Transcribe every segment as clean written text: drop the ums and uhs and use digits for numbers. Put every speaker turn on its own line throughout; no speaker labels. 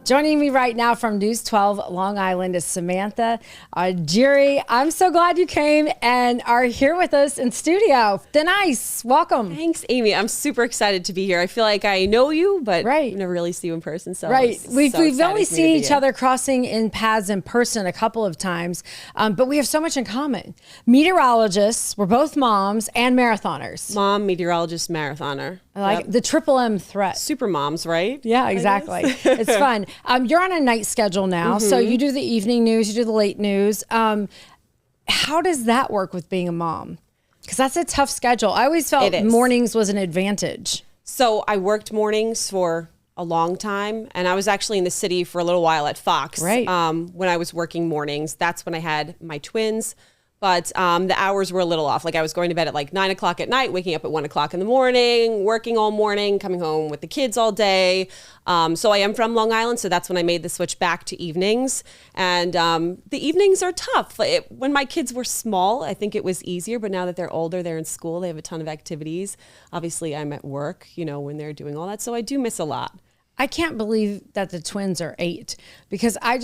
Joining me right now from News 12 Long Island is Samantha Augeri. I'm so glad you came and are here with us in studio. Thin Ice, welcome.
Thanks, Amy. I'm super excited to be here. I feel like I know you, but
right.
never really see you in person. So
right. We've only seen each
here.
other crossing in paths in person a couple of times, but we have so much in common. Meteorologists, we're both moms and marathoners.
Mom, meteorologist, marathoner.
I like the triple M threat.
Super moms, right?
Yeah, exactly. It's fun. You're on a night schedule now, so you do the evening news, you do the late news. How does that work with being a mom? Because that's a tough schedule. I always felt mornings was an advantage.
So I worked mornings for a long time, and I was actually in the city for a little while at Fox.
Right.
When I was working mornings, that's when I had my twins. But the hours were a little off. Like I was going to bed at like 9 o'clock at night, waking up at 1 o'clock in the morning, working all morning, coming home with the kids all day. So I am from Long Island. So that's when I made the switch back to evenings. And the evenings are tough. When my kids were small, I think it was easier. But now that they're older, they're in school, they have a ton of activities. Obviously, I'm at work, when they're doing all that. So I do miss a lot.
I can't believe that the twins are 8 because I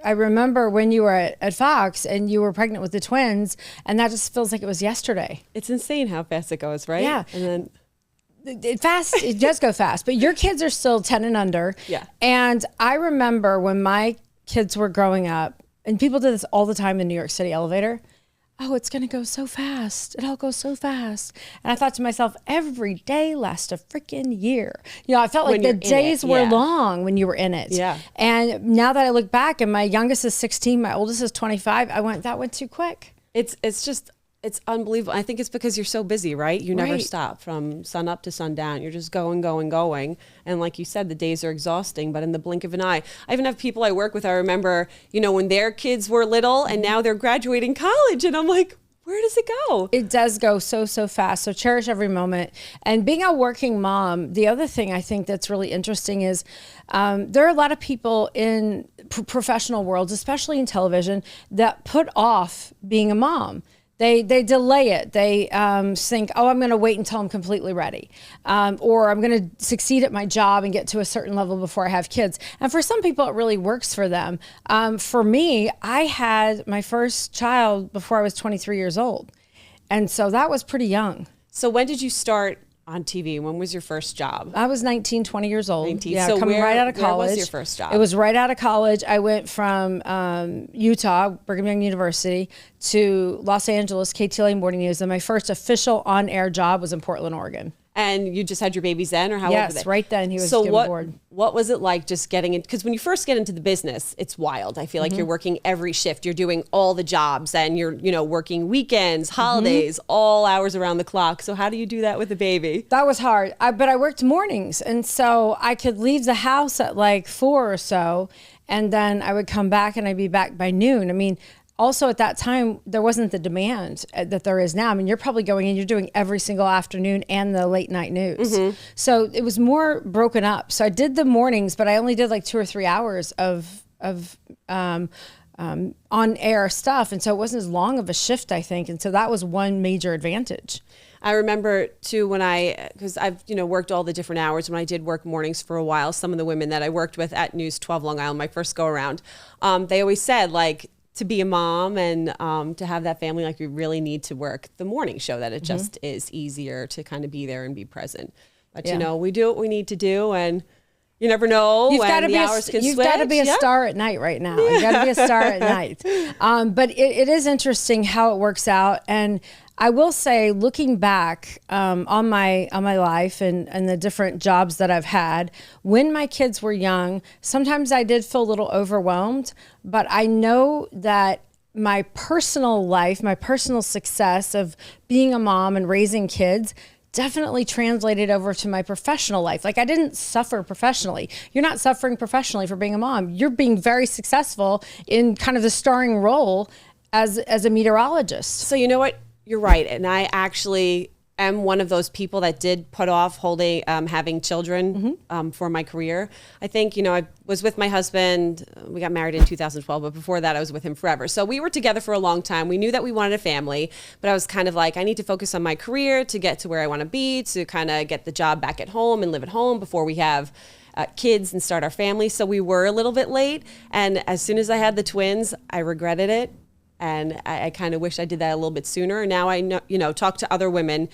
remember when you were at Fox and you were pregnant with the twins, and that just feels like it was yesterday.
It's insane how fast it goes, right?
Yeah.
And then
it does go fast, but your kids are still 10 and under.
Yeah. And
I remember when my kids were growing up, and people did this all the time in the New York City elevator. Oh, it's going to go so fast. It all goes so fast. And I thought to myself, every day lasts a freaking year. I felt like the days were long when you were in it.
Yeah.
And now that I look back, and my youngest is 16, my oldest is 25, that went too quick.
It's unbelievable. I think it's because you're so busy, right? You never stop from sun up to sundown. You're just going. And like you said, the days are exhausting, but in the blink of an eye. I even have people I work with, I remember, when their kids were little and now they're graduating college. And I'm like, where does it go?
It does go so fast. So cherish every moment. And being a working mom, the other thing I think that's really interesting is there are a lot of people in professional worlds, especially in television, that put off being a mom. They delay it. They think, oh, I'm going to wait until I'm completely ready. Or I'm going to succeed at my job and get to a certain level before I have kids. And for some people, it really works for them. For me, I had my first child before I was 23 years old. And so that was pretty young.
So when did you start on TV? When was your first job?
I was 19, 20 years old.
19.
Yeah,
so
coming right out of college.
Where was your first job?
It was right out of college. I went from Utah, Brigham Young University, to Los Angeles, KTLA Morning News. And my first official on-air job was in Portland, Oregon.
And you just had your babies then, or how old were they?
Yes, right then he was
given
board.
What was it like just getting in? Because when you first get into the business, it's wild. I feel like you're working every shift. You're doing all the jobs, and you're working weekends, holidays, all hours around the clock. So how do you do that with a baby?
That was hard. But I worked mornings, and so I could leave the house at like 4 or so, and then I would come back, and I'd be back by noon. I mean, also at that time, there wasn't the demand that there is now. I mean, you're probably going in, you're doing every single afternoon and the late night news. So it was more broken up. So I did the mornings, but I only did like 2 or 3 hours of on-air stuff. And so it wasn't as long of a shift, I think. And so that was one major advantage.
I remember too because I've worked all the different hours. When I did work mornings for a while, some of the women that I worked with at News 12 Long Island, my first go around, they always said like, to be a mom and to have that family, like we really need to work the morning show, that it just is easier to kind of be there and be present. But we do what we need to do, and you never know when the hours can switch.
You've got to be a star at night right now. You've got to be a star at night. But it is interesting how it works out. And I will say, looking back on my life and the different jobs that I've had, when my kids were young, sometimes I did feel a little overwhelmed, but I know that my personal life, my personal success of being a mom and raising kids definitely translated over to my professional life. Like I didn't suffer professionally. You're not suffering professionally for being a mom. You're being very successful in kind of the starring role as a meteorologist.
So you know what? You're right. And I actually am one of those people that did put off having children for my career. I think, I was with my husband. We got married in 2012, but before that I was with him forever. So we were together for a long time. We knew that we wanted a family, but I was kind of like, I need to focus on my career to get to where I want to be, to kind of get the job back at home and live at home before we have kids and start our family. So we were a little bit late. And as soon as I had the twins, I regretted it. And I kind of wish I did that a little bit sooner. Now I know, talk to other women,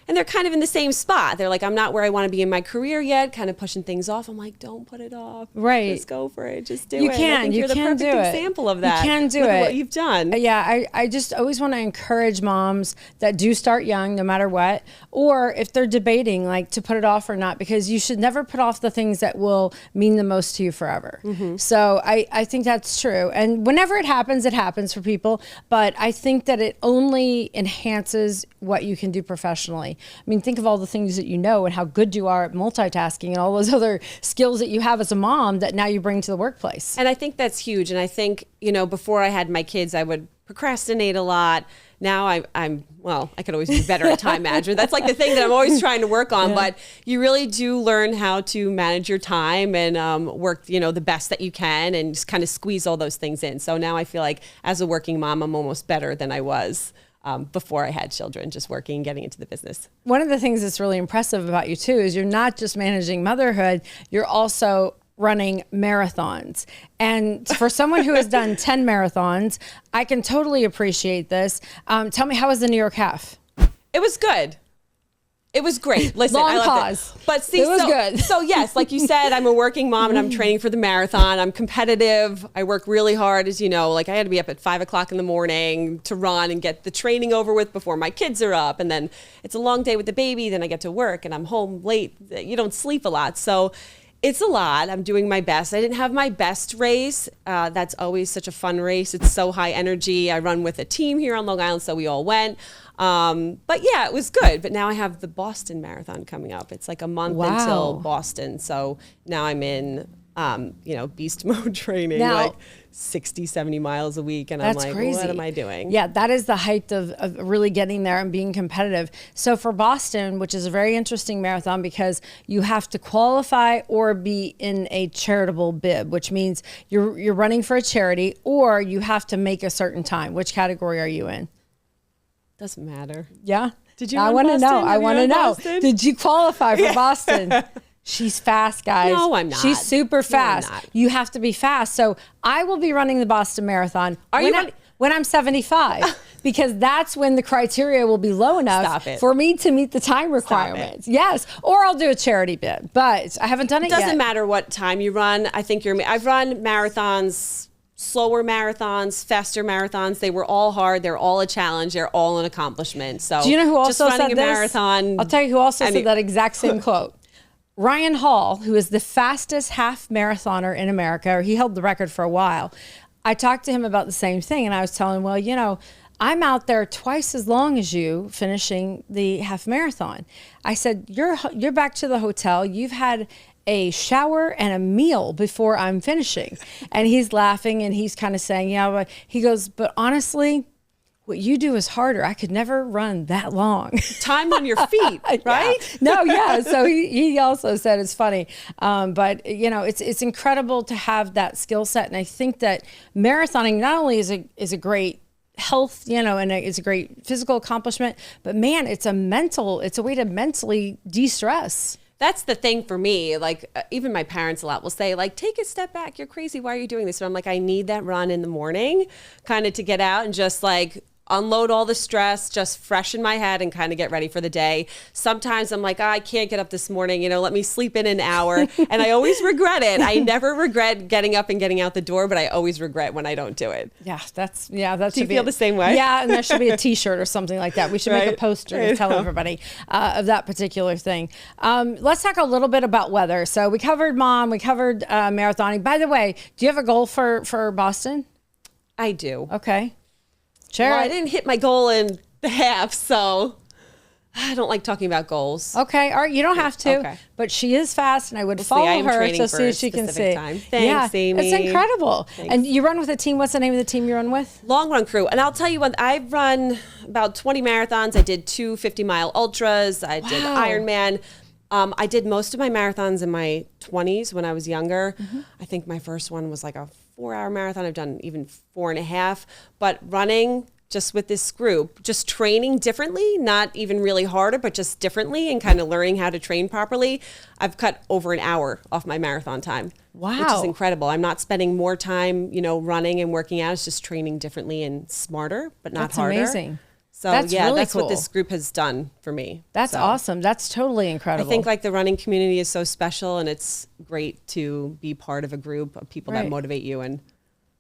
and they're kind of in the same spot. They're like, I'm not where I want to be in my career yet, kind of pushing things off. I'm like, don't put it off.
Right.
Just go for it. Just do it.
You can.
I think you're the perfect example of that.
You can do
with
it.
What you've done.
Yeah, I just always want to encourage moms that do start young, no matter what, or if they're debating like to put it off or not, because you should never put off the things that will mean the most to you forever. So I think that's true. And whenever it happens for people. But I think that it only enhances what you can do professionally. I mean, think of all the things that you know and how good you are at multitasking and all those other skills that you have as a mom that now you bring to the workplace.
And I think that's huge. And I think, before I had my kids, I would procrastinate a lot. Now I could always be better at time management. That's like the thing that I'm always trying to work on. But you really do learn how to manage your time and work, the best that you can and just kind of squeeze all those things in. So now I feel like as a working mom, I'm almost better than I was before I had children, just working and getting into the business.
One of the things that's really impressive about you too is you're not just managing motherhood, you're also running marathons. And for someone who has done 10 marathons, I can totally appreciate this. Tell me, how was the New York Half?
It was good. It was great. Listen,
Long
I loved
pause.
it. But see,
it was good.
So yes, like you said, I'm a working mom and I'm training for the marathon. I'm competitive. I work really hard, as you know. Like I had to be up at 5 o'clock in the morning to run and get the training over with before my kids are up. And then it's a long day with the baby. Then I get to work and I'm home late. You don't sleep a lot. So it's a lot. I'm doing my best. I didn't have my best race. That's always such a fun race. It's so high energy. I run with a team here on Long Island, so we all went. But yeah, it was good. But now I have the Boston Marathon coming up. It's like a month until Boston. So now I'm in, beast mode training, like 60, 70 miles a week. And I'm like, crazy. What am I doing?
Yeah, that is the height of really getting there and being competitive. So for Boston, which is a very interesting marathon because you have to qualify or be in a charitable bib, which means you're running for a charity or you have to make a certain time. Which category are you in?
Doesn't matter.
Yeah.
Did you?
I want to know. I want to know. Did you qualify for Boston? She's fast, guys.
No, I'm not.
She's super fast.
No, I'm not.
You have to be fast. So I will be running the Boston Marathon when I'm 75 because that's when the criteria will be low enough for me to meet the time requirements. Yes. Or I'll do a charity bid, but I haven't done it yet.
It doesn't matter what time you run. I think I've run marathons, slower marathons, faster marathons. They were all hard. They're all a challenge. They're all an accomplishment. So
do you know who also
just running
said
a marathon?
I'll tell you who also said that exact same quote. Ryan Hall, who is the fastest half marathoner in America, or he held the record for a while. I talked to him about the same thing, and I was telling him, well, I'm out there twice as long as you finishing the half marathon. I said, you're back to the hotel. You've had a shower and a meal before I'm finishing. And he's laughing, and he's kind of saying, yeah, but he goes, but honestly, what you do is harder. I could never run that long.
Time on your feet, right?
No, yeah. So he also said it's funny. But, it's incredible to have that skill set. And I think that marathoning not only is a great health, and it's a great physical accomplishment, but man, it's a way to mentally de-stress.
That's the thing for me. Like even my parents a lot will say like, take a step back. You're crazy. Why are you doing this? But I'm like, I need that run in the morning kind of to get out and just like unload all the stress, just freshen my head and kind of get ready for the day. Sometimes I'm like, I can't get up this morning, let me sleep in an hour. And I always regret it. I never regret getting up and getting out the door, but I always regret when I don't do it.
Yeah, that
do you feel the same way?
Yeah, and there should be a t-shirt or something like that. We should make a poster to tell everybody of that particular thing. Let's talk a little bit about weather. So we covered mom, we covered marathoning. By the way, do you have a goal for Boston?
I do.
Okay. Sure.
Well, I didn't hit my goal in the half, so I don't like talking about goals.
Okay. All right. You don't have to. Okay. But she is fast, and I would follow her to see if she can see.
Thanks, Amy.
It's incredible.
Thanks.
And you run with a team. What's the name of the team you run with?
Long Run Crew. And I'll tell you what, I've run about 20 marathons. I did 2 50-mile ultras. I did Ironman. I did most of my marathons in my 20s when I was younger. Mm-hmm. I think my first one was like a 4-hour marathon. I've done even 4.5. But running just with this group, just training differently, not even really harder, but just differently and kind of learning how to train properly. I've cut over an hour off my marathon time.
Wow.
Which is incredible. I'm not spending more time, running and working out. It's just training differently and smarter, but not harder.
That's amazing.
So
That's really
that's
cool.
what this group has done for me.
That's awesome. That's totally incredible.
I think like the running community is so special, and it's great to be part of a group of people that motivate you and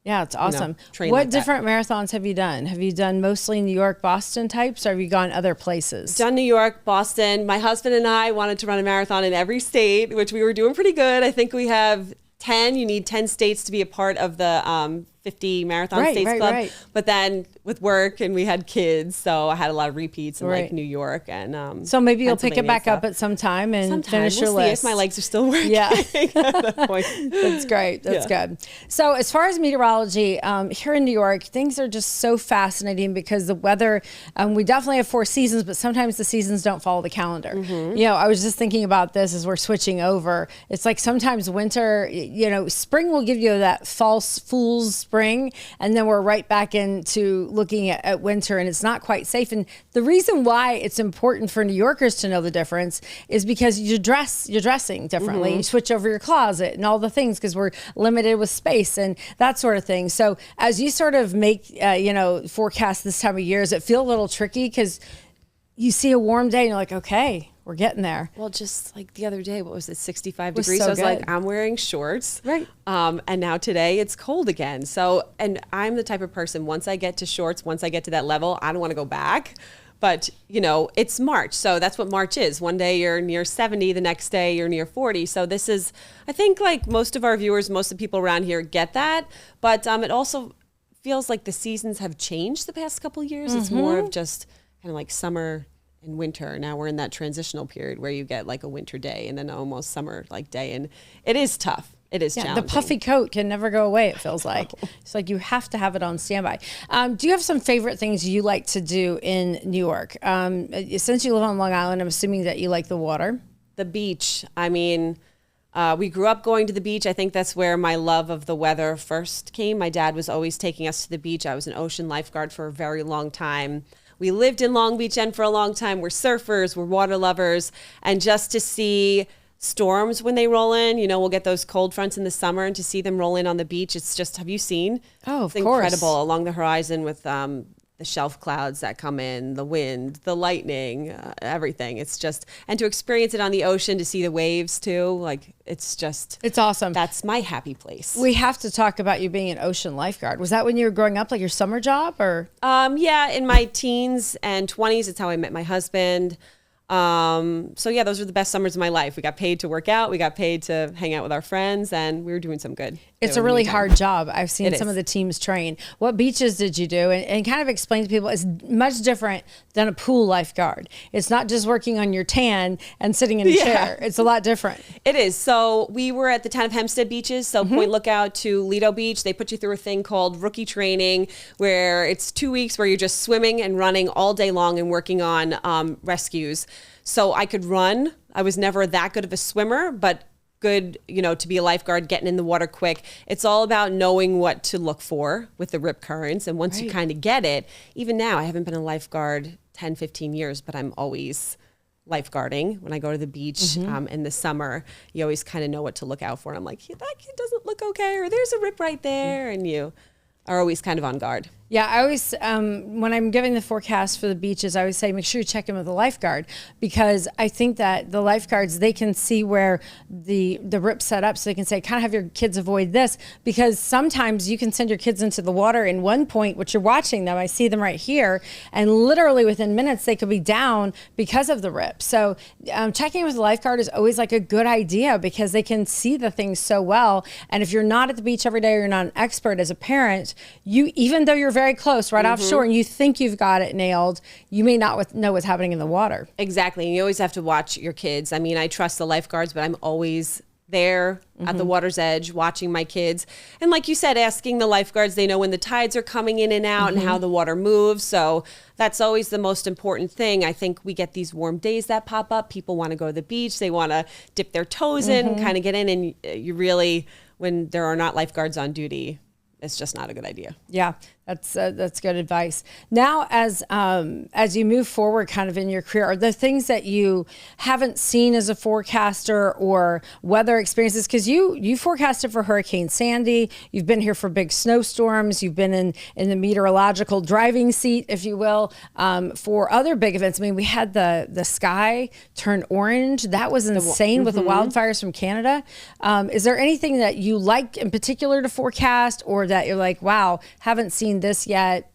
yeah, it's awesome.
Train
What
like that.
different marathons have you done? Have you done mostly New York, Boston types, or have you gone other places?
Done New York, Boston. My husband and I wanted to run a marathon in every state, which we were doing pretty good. I think we have 10. You need 10 states to be a part of the 50 Marathon States Club.
Right.
But then with work and we had kids, so I had a lot of repeats in like New York and
so maybe you'll pick it back up at some time and finish your list.
If my legs are still working.
Yeah.
At that point.
That's great. That's good. So as far as meteorology, here in New York, things are just so fascinating because the weather, we definitely have 4 seasons, but sometimes the seasons don't follow the calendar. I was just thinking about this as we're switching over. It's like sometimes winter, spring will give you that false fool's spring, and then we're right back into looking at winter, and it's not quite safe. And the reason why it's important for New Yorkers to know the difference is because you're dressing differently. You switch over your closet and all the things because we're limited with space and that sort of thing. So as you sort of make, forecast this time of year, does it feel a little tricky because you see a warm day and you're like, okay, we're getting there.
Well, just like the other day, what was it, 65 degrees? So I was like, I'm wearing shorts.
Right.
And now today it's cold again. So, and I'm the type of person, once I get to shorts, once I get to that level, I don't want to go back. But, it's March. So that's what March is. One day you're near 70, the next day you're near 40. So this is, I think like most of our viewers, most of the people around here get that. But it also feels like the seasons have changed the past couple of years. It's more of just kind of like summer and winter. Now we're in that transitional period where you get like a winter day and then almost summer like day. And it is tough. It is challenging.
The puffy coat can never go away, it feels like. It's like you have to have it on standby. Do you have some favorite things you like to do in New York? Since you live on Long Island, I'm assuming that you like the water.
The beach. I mean, we grew up going to the beach. I think that's where my love of the weather first came. My dad was always taking us to the beach. I was an ocean lifeguard for a very long time. We lived in Long Beach End for a long time. We're surfers, we're water lovers. And just to see storms when they roll in, we'll get those cold fronts in the summer, and to see them roll in on the beach, it's just, have you seen?
Oh,
of course. Incredible along the horizon with the shelf clouds that come in, the wind, the lightning, everything. It's just, and to experience it on the ocean, to see the waves too, like it's
awesome.
That's my happy place.
We have to talk about you being an ocean lifeguard. Was that when you were growing up, like your summer job, or?
Yeah, in my teens and 20s, it's how I met my husband. So yeah, those were the best summers of my life. We got paid to work out, we got paid to hang out with our friends, and we were doing some good.
It's a really hard job. I've seen some of the teams train. What beaches did you do? And kind of explain to people, it's much different than a pool lifeguard. It's not just working on your tan and sitting in a chair. It's a lot different.
It is. So we were at the town of Hempstead beaches, so Point Lookout to Lido Beach. They put you through a thing called rookie training, where it's 2 weeks where you're just swimming and running all day long and working on rescues. So I could run. I was never that good of a swimmer, but good, to be a lifeguard, getting in the water quick. It's all about knowing what to look for with the rip currents. And once you kind of get it, even now, I haven't been a lifeguard 10, 15 years, but I'm always lifeguarding. When I go to the beach in the summer, you always kind of know what to look out for. I'm like, that kid doesn't look okay, or there's a rip right there. And you are always kind of on guard.
Yeah, I always, when I'm giving the forecast for the beaches, I always say, make sure you check in with a lifeguard, because I think that the lifeguards, they can see where the rip's set up, so they can say, kind of have your kids avoid this, because sometimes you can send your kids into the water in one point, which you're watching them, I see them right here, and literally within minutes, they could be down because of the rip. So checking with a lifeguard is always like a good idea, because they can see the things so well. And if you're not at the beach every day, or you're not an expert as a parent, even though you're very close, right offshore, and you think you've got it nailed, you may not know what's happening in the water.
Exactly. And you always have to watch your kids. I mean, I trust the lifeguards, but I'm always there at the water's edge watching my kids. And like you said, asking the lifeguards, they know when the tides are coming in and out and how the water moves. So that's always the most important thing. I think we get these warm days that pop up. People want to go to the beach. They want to dip their toes in, kind of get in. And you really, when there are not lifeguards on duty, it's just not a good idea.
Yeah, that's good advice. Now, as you move forward kind of in your career, are there things that you haven't seen as a forecaster or weather experiences? Because you forecasted for Hurricane Sandy. You've been here for big snowstorms. You've been in the meteorological driving seat, if you will, for other big events. I mean, we had the sky turn orange. That was insane with the wildfires from Canada. Is there anything that you like in particular to forecast, or that you're like, wow, haven't seen this yet?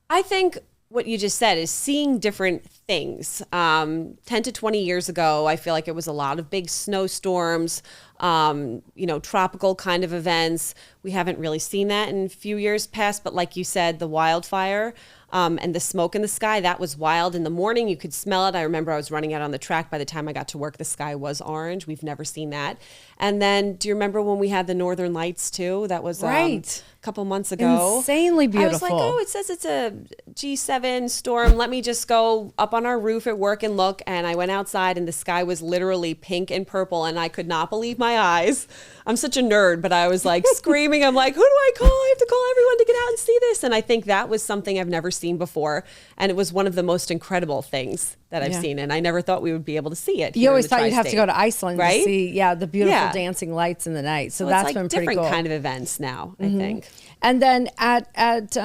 I think what you just said is seeing different things. 10 to 20 years ago, I feel like it was a lot of big snowstorms, tropical kind of events. We haven't really seen that in a few years past, but like you said, the wildfire and the smoke in the sky, that was wild. In the morning, you could smell it. I remember I was running out on the track. By the time I got to work, the sky was orange. We've never seen that. And then, do you remember when we had the Northern Lights too? That was
right.
A couple months ago.
Insanely beautiful.
I was like, it says it's a G7 storm. Let me just go up on our roof at work and look. And I went outside and the sky was literally pink and purple and I could not believe my eyes. I'm such a nerd, but I was like screaming. I'm like, who do I call? I have to call everyone to get out and see this. And I think that was something I've never seen before. And it was one of the most incredible things that I've seen. And I never thought we would be able to see it.
You always thought you'd have to go to Iceland
right?
to see, the beautiful dancing lights in the night. So that's been pretty cool.
Different kind of events now, I think.
And then at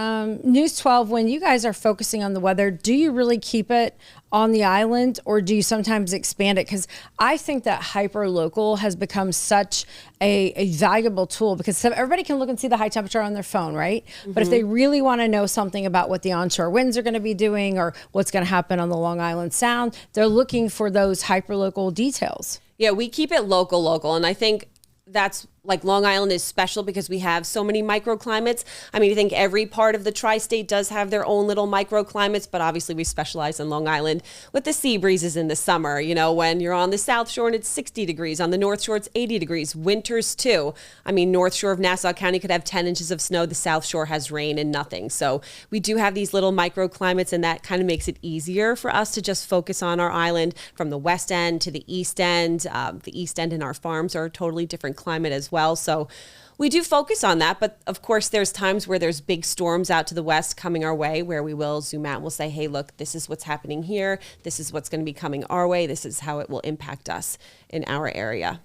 News 12, when you guys are focusing on the weather, do you really keep it on the island or do you sometimes expand it? Because I think that hyper-local has become such a valuable tool because everybody can look and see the high temperature on their phone, right? But if they really want to know something about what the onshore winds are going to be doing or what's going to happen on the Long Island Sound, they're looking for those hyper-local details.
Yeah, we keep it local. And I think that's like Long Island is special because we have so many microclimates. I mean, I think every part of the tri-state does have their own little microclimates, but obviously we specialize in Long Island with the sea breezes in the summer. You know, when you're on the South Shore and it's 60 degrees, on the North Shore it's 80 degrees, winters too. I mean, North Shore of Nassau County could have 10 inches of snow. The South Shore has rain and nothing. So we do have these little microclimates and that kind of makes it easier for us to just focus on our island from the west end to the east end. The east end and our farms are a totally different climate as well. So we do focus on that. But of course, there's times where there's big storms out to the west coming our way where we will zoom out and we'll say, hey, look, this is what's happening here. This is what's going to be coming our way. This is how it will impact us in our area.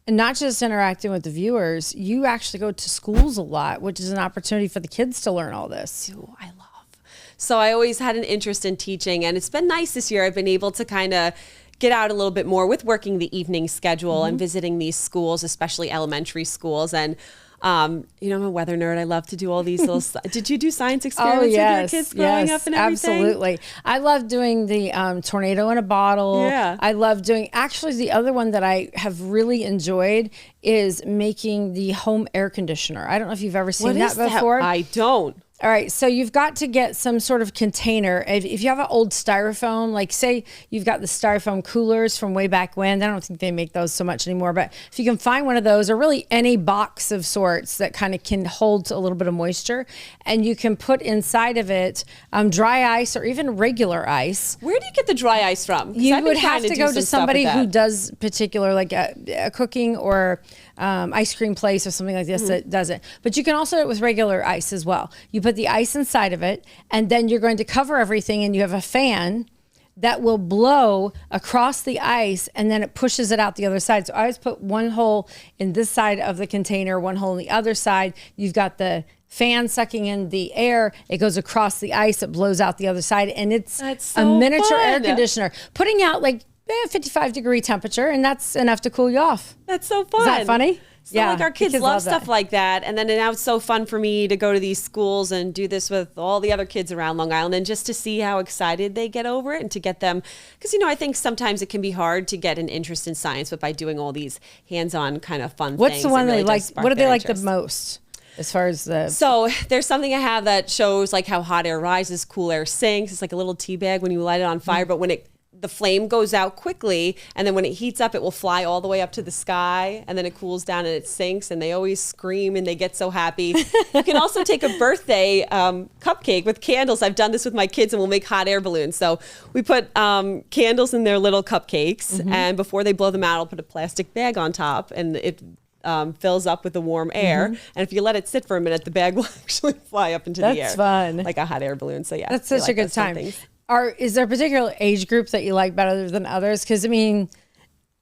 And not just interacting with the viewers, you actually go to schools a lot, which is an opportunity for the kids to learn all this.
Ooh, I love. So I always had an interest in teaching and it's been nice this year. I've been able to kind of get out a little bit more with working the evening schedule and visiting these schools, especially elementary schools. And, I'm a weather nerd. I love to do all these little, did you do science experiments with your kids growing up and everything?
Absolutely. I love doing the tornado in a bottle.
Yeah.
I love doing, actually the other one that I have really enjoyed is making the home air conditioner. I don't know if you've ever seen that before.
I don't.
All right, so you've got to get some sort of container. If you have an old styrofoam, like say you've got the styrofoam coolers from way back when, I don't think they make those so much anymore, but if you can find one of those or really any box of sorts that kind of can hold a little bit of moisture and you can put inside of it dry ice or even regular ice.
Where do you get the dry ice from?
You would have to go to somebody who does particular like a cooking or ice cream place or something like this that does it. But you can also do it with regular ice as well. You put the ice inside of it, and then you're going to cover everything, and you have a fan that will blow across the ice, and then it pushes it out the other side. So I always put one hole in this side of the container, one hole in the other side. You've got the fan sucking in the air. It goes across the ice. It blows out the other side, and it's a miniature air conditioner, putting out like 55-degree temperature, and that's enough to cool you off.
That's so fun.
Is that funny?
So like our kids love stuff like that. And then now it's so fun for me to go to these schools and do this with all the other kids around Long Island and just to see how excited they get over it and to get them. Because, I think sometimes it can be hard to get an interest in science, but by doing all these hands-on kind of fun things.
What's the one
really
they like? What do they like the most? As far as
So there's something I have that shows like how hot air rises, cool air sinks. It's like a little tea bag when you light it on fire, but when the flame goes out quickly, and then when it heats up, it will fly all the way up to the sky, and then it cools down and it sinks, and they always scream and they get so happy. You can also take a birthday cupcake with candles. I've done this with my kids, and we'll make hot air balloons. So we put candles in their little cupcakes, and before they blow them out, I'll put a plastic bag on top, and fills up with the warm air. And if you let it sit for a minute, the bag will actually fly up into the air.
That's fun.
Like a hot air balloon. So yeah.
That's such a good time. Is there a particular age group that you like better than others? Because I mean,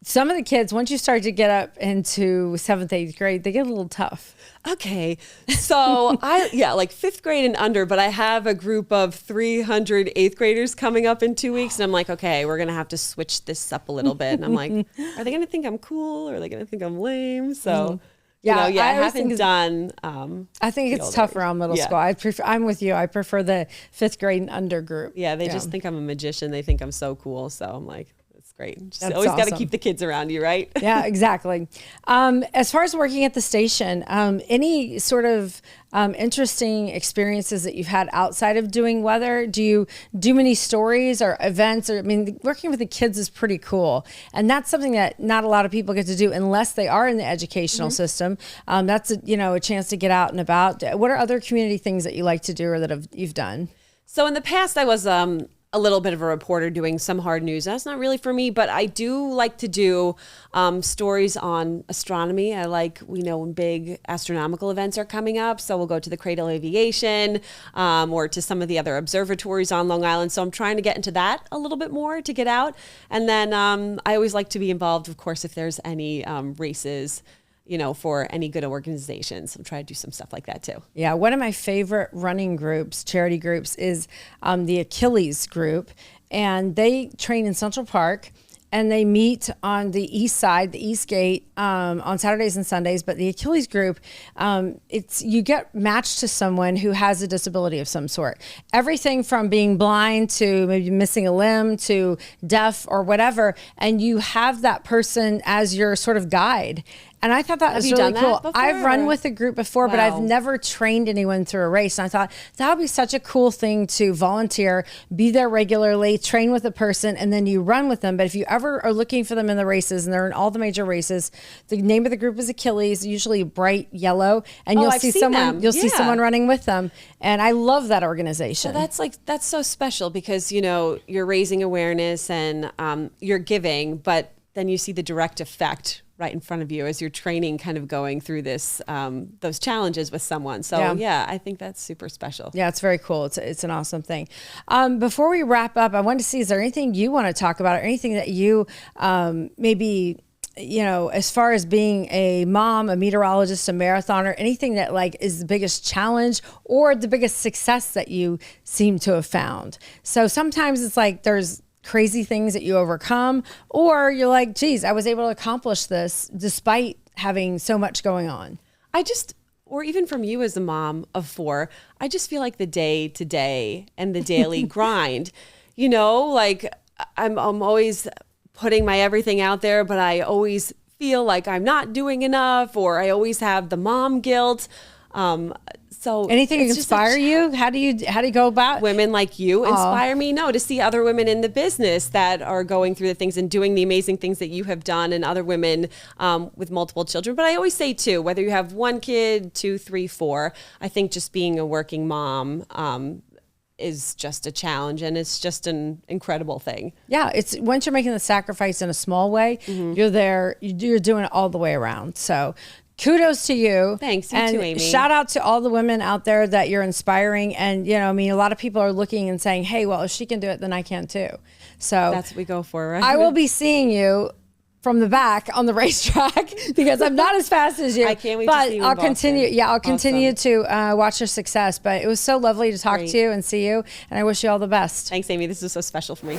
some of the kids, once you start to get up into 7th, 8th grade, they get a little tough.
Okay. So like 5th grade and under, but I have a group of 300 8th graders coming up in 2 weeks. And I'm like, okay, we're going to have to switch this up a little bit. And I'm like, are they going to think I'm cool? Or are they going to think I'm lame? So I haven't done.
I think it's tough around middle school. I'm with you. I prefer the 5th grade and under group.
Yeah. They just think I'm a magician. They think I'm so cool. So I'm like, great. Just
That's
always got to
awesome.
keep the kids around you, right?
Yeah, exactly. As far as working at the station, any sort of interesting experiences that you've had outside of doing weather? Do you do many stories or events? Or I mean, working with the kids is pretty cool, and that's something that not a lot of people get to do unless they are in the educational system. That's a chance to get out and about. What are other community things that you like to do or that you've done?
So in the past, I was a little bit of a reporter doing some hard news. That's not really for me, but I do like to do stories on astronomy. I like, when big astronomical events are coming up. So we'll go to the Cradle Aviation or to some of the other observatories on Long Island. So I'm trying to get into that a little bit more to get out. And then I always like to be involved, of course, if there's any races, for any good organizations. I'm trying to do some stuff like that too.
Yeah, one of my favorite running groups, charity groups, is the Achilles group. And they train in Central Park. And they meet on the east side, the East Gate, on Saturdays and Sundays. But the Achilles group, you get matched to someone who has a disability of some sort. Everything from being blind to maybe missing a limb to deaf or whatever. And you have that person as your sort of guide. And I thought that was really cool. I've run with a group before, but I've never trained anyone through a race. And I thought that would be such a cool thing to volunteer, be there regularly, train with a person, and then you run with them. But if you ever are looking for them in the races, and they're in all the major races, the name of the group is Achilles, usually bright yellow, and you'll see someone running with them. And I love that organization.
So that's so special because, you're raising awareness and you're giving, but then you see the direct effect right in front of you as you're training, kind of going through this, those challenges with someone. So I think that's super special.
Yeah, it's very cool. It's an awesome thing. Before we wrap up, I wanted to see, is there anything you want to talk about or anything that you maybe, as far as being a mom, a meteorologist, a marathoner, anything that is the biggest challenge or the biggest success that you seem to have found? So sometimes it's like there's crazy things that you overcome, or you're like, geez, I was able to accomplish this despite having so much going on.
Or even from you as a mom of 4, I just feel like the day to day and the daily grind, I'm always putting my everything out there, but I always feel like I'm not doing enough, or I always have the mom guilt. So
anything inspire you? How do you go about?
Women like you inspire me. No, to see other women in the business that are going through the things and doing the amazing things that you have done, and other women with multiple children. But I always say too, whether you have 1 kid, 2, 3, 4, I think just being a working mom is just a challenge, and it's just an incredible thing.
Yeah, it's once you're making the sacrifice in a small way, you're there, you're doing it all the way around. So kudos to you.
Thanks. You
and
too, Amy.
Shout out to all the women out there that you're inspiring. And, a lot of people are looking and saying, hey, well, if she can do it, then I can too. So
that's what we go for, right?
I will be seeing you from the back on the racetrack because I'm not as fast as you.
I can't wait to see you in Boston.
Continue. Yeah, I'll continue to watch your success. But it was so lovely to talk to you and see you. And I wish you all the best.
Thanks, Amy. This is so special for me.